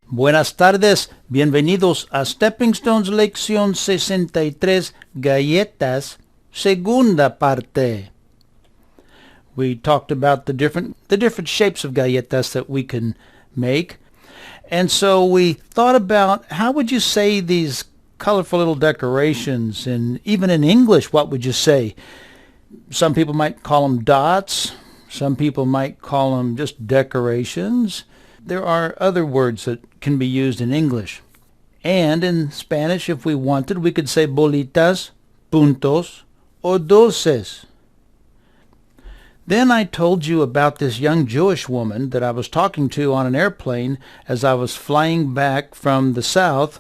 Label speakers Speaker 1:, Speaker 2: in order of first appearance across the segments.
Speaker 1: Buenas tardes, bienvenidos a Stepping Stones Lección 63, Galletas, segunda parte. We talked about the different shapes of galletas that we can make. And so we thought about how would you say these colorful little decorations, and even in English, what would you say? Some people might call them dots. Some people might call them just decorations. There are other words that can be used in English. And in Spanish, if we wanted, we could say bolitas, puntos, or dulces. Then I told you about this young Jewish woman that I was talking to on an airplane as I was flying back from the South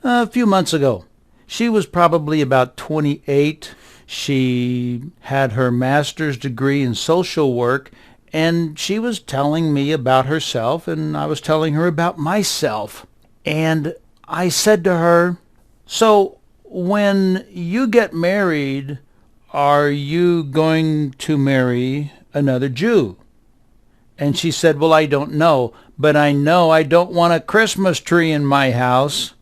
Speaker 1: a few months ago. She was probably about 28. She had her master's degree in social work, and she was telling me about herself, and I was telling her about myself. And I said to her, so when you get married, are you going to marry another Jew? And she said, well, I don't know, but I know I don't want a Christmas tree in my house.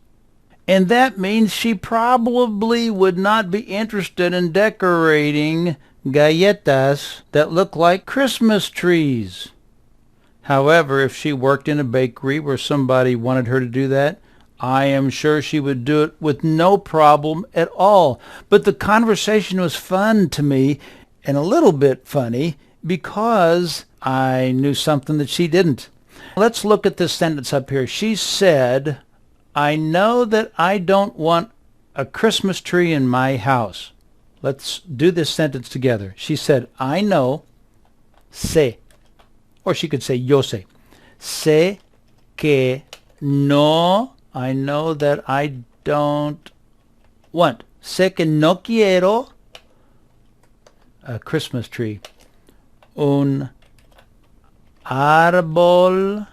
Speaker 1: And that means she probably would not be interested in decorating galletas that look like Christmas trees. However, if she worked in a bakery where somebody wanted her to do that, I am sure she would do it with no problem at all. But the conversation was fun to me, and a little bit funny, because I knew something that she didn't. Let's look at this sentence up here. She said, I know that I don't want a Christmas tree in my house. Let's do this sentence together. She said, I know, sé, or she could say, yo sé. Sé que no, I know that I don't want. Sé que no quiero a Christmas tree. Un árbol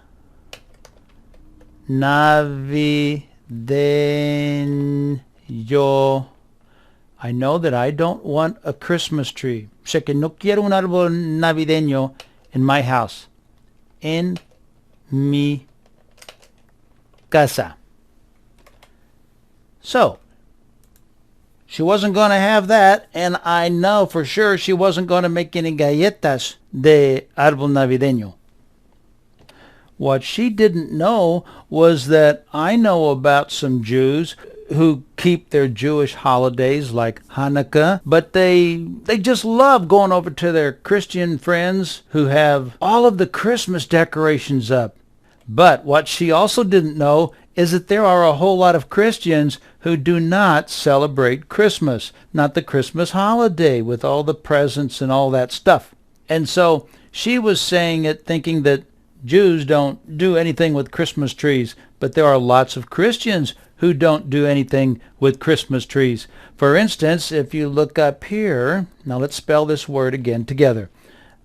Speaker 1: navideño. I know that I don't want a Christmas tree. Sé que no quiero un árbol navideño in my house. En mi casa. So, she wasn't going to have that, and I know for sure she wasn't going to make any galletas de árbol navideño. What she didn't know was that I know about some Jews who keep their Jewish holidays like Hanukkah, but they just love going over to their Christian friends who have all of the Christmas decorations up. But what she also didn't know is that there are a whole lot of Christians who do not celebrate Christmas, not the Christmas holiday with all the presents and all that stuff. And so she was saying it thinking that Jews don't do anything with Christmas trees, but there are lots of Christians who don't do anything with Christmas trees. For instance, if you look up here, now let's spell this word again together.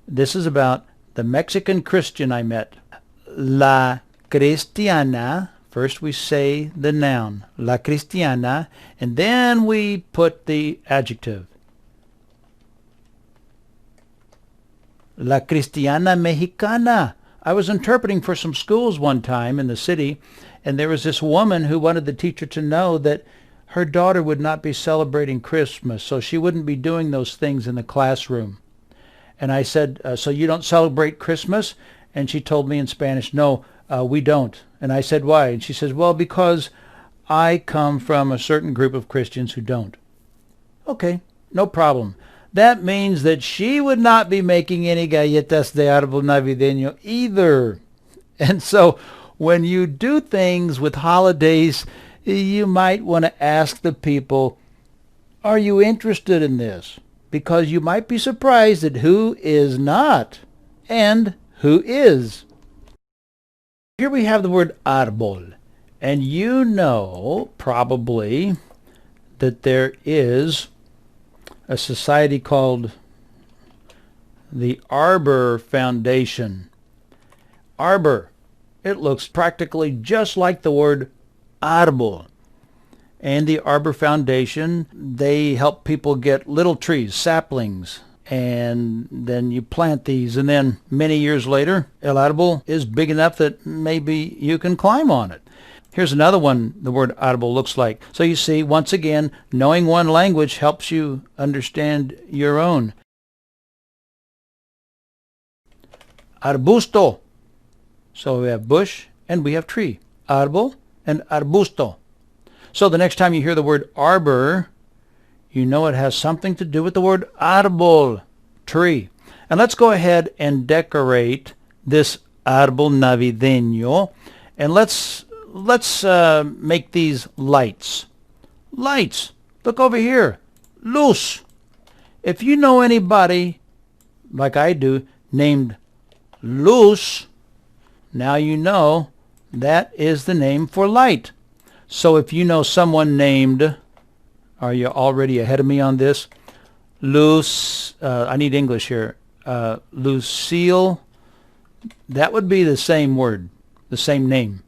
Speaker 1: This is about the Mexican Christian I met. La cristiana, first we say the noun, la cristiana, and then we put the adjective. La cristiana mexicana. I was interpreting for some schools one time in the city, and there was this woman who wanted the teacher to know that her daughter would not be celebrating Christmas, so she wouldn't be doing those things in the classroom. And I said, so you don't celebrate Christmas? And she told me in Spanish, no, we don't. And I said, why? And she says, well, because I come from a certain group of Christians who don't. Okay, no problem. That means that she would not be making any galletas de árbol navideño either. And so when you do things with holidays, you might want to ask the people, are you interested in this? Because you might be surprised at who is not and who is. Here we have the word árbol. And you know probably that there is a society called the Arbor Foundation. Arbor. It looks practically just like the word árbol. And the Arbor Foundation, they help people get little trees, saplings, and then you plant these, and then many years later, el árbol is big enough that maybe you can climb on it. Here's another one the word árbol looks like. So you see, once again, knowing one language helps you understand your own. Arbusto. So we have bush and we have tree. Árbol and arbusto. So the next time you hear the word arbor, you know it has something to do with the word árbol, tree. And let's go ahead and decorate this árbol navideño. And let's make these lights. Lights. Look over here. Luz. If you know anybody, like I do, named Luz, now you know that is the name for light. So if you know someone named, are you already ahead of me on this? Luz, I need English here. Lucille, that would be the same word, the same name.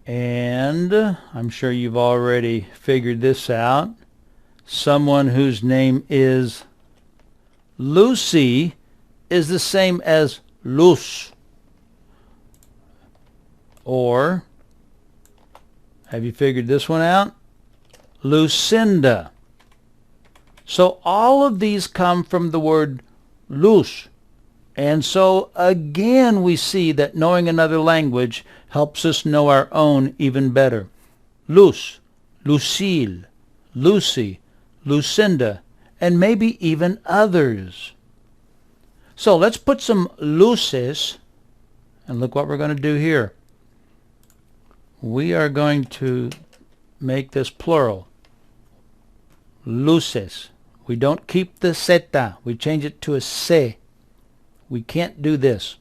Speaker 1: And I'm sure you've already figured this out. Someone whose name is Lucy is the same as Luz. Or, have you figured this one out? Lucinda. So all of these come from the word luz. And so again we see that knowing another language helps us know our own even better. Luz, Lucille, Lucy, Lucinda, and maybe even others. So let's put some luces, and look what we're going to do here. We are going to make this plural. Luces. We don't keep the zeta. We change it to a se. We can't do this.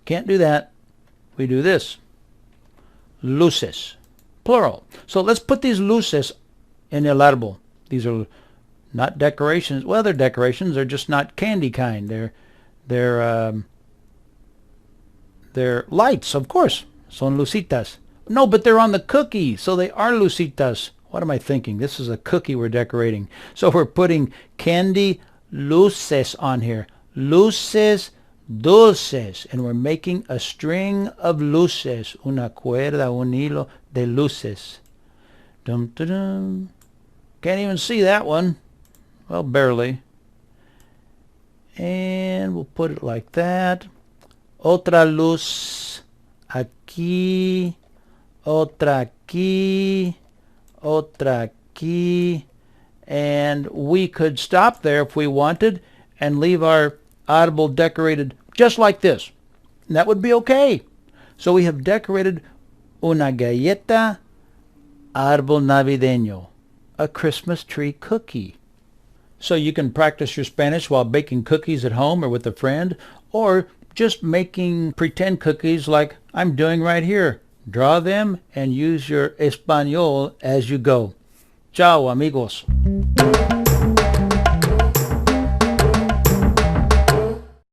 Speaker 1: Can't do that. We do this. Luces. Plural. So let's put these luces in el árbol. These are not decorations. Well, they're decorations. They're just not candy kind. They're lights, of course. Son lucitas. No, but they're on the cookie, so they are lucitas. What am I thinking? This is a cookie we're decorating. So we're putting candy luces on here. Luces dulces. And we're making a string of luces. Una cuerda, un hilo de luces. Dum, dum, dum. Can't even see that one. Well, barely. And we'll put it like that. Otra luz aquí. Otra aquí. Otra aquí. And we could stop there if we wanted and leave our árbol decorated just like this. And that would be okay. So we have decorated una galleta árbol navideño, a Christmas tree cookie. So you can practice your Spanish while baking cookies at home or with a friend, or just making pretend cookies like I'm doing right here. Draw them and use your español as you go. Ciao, amigos.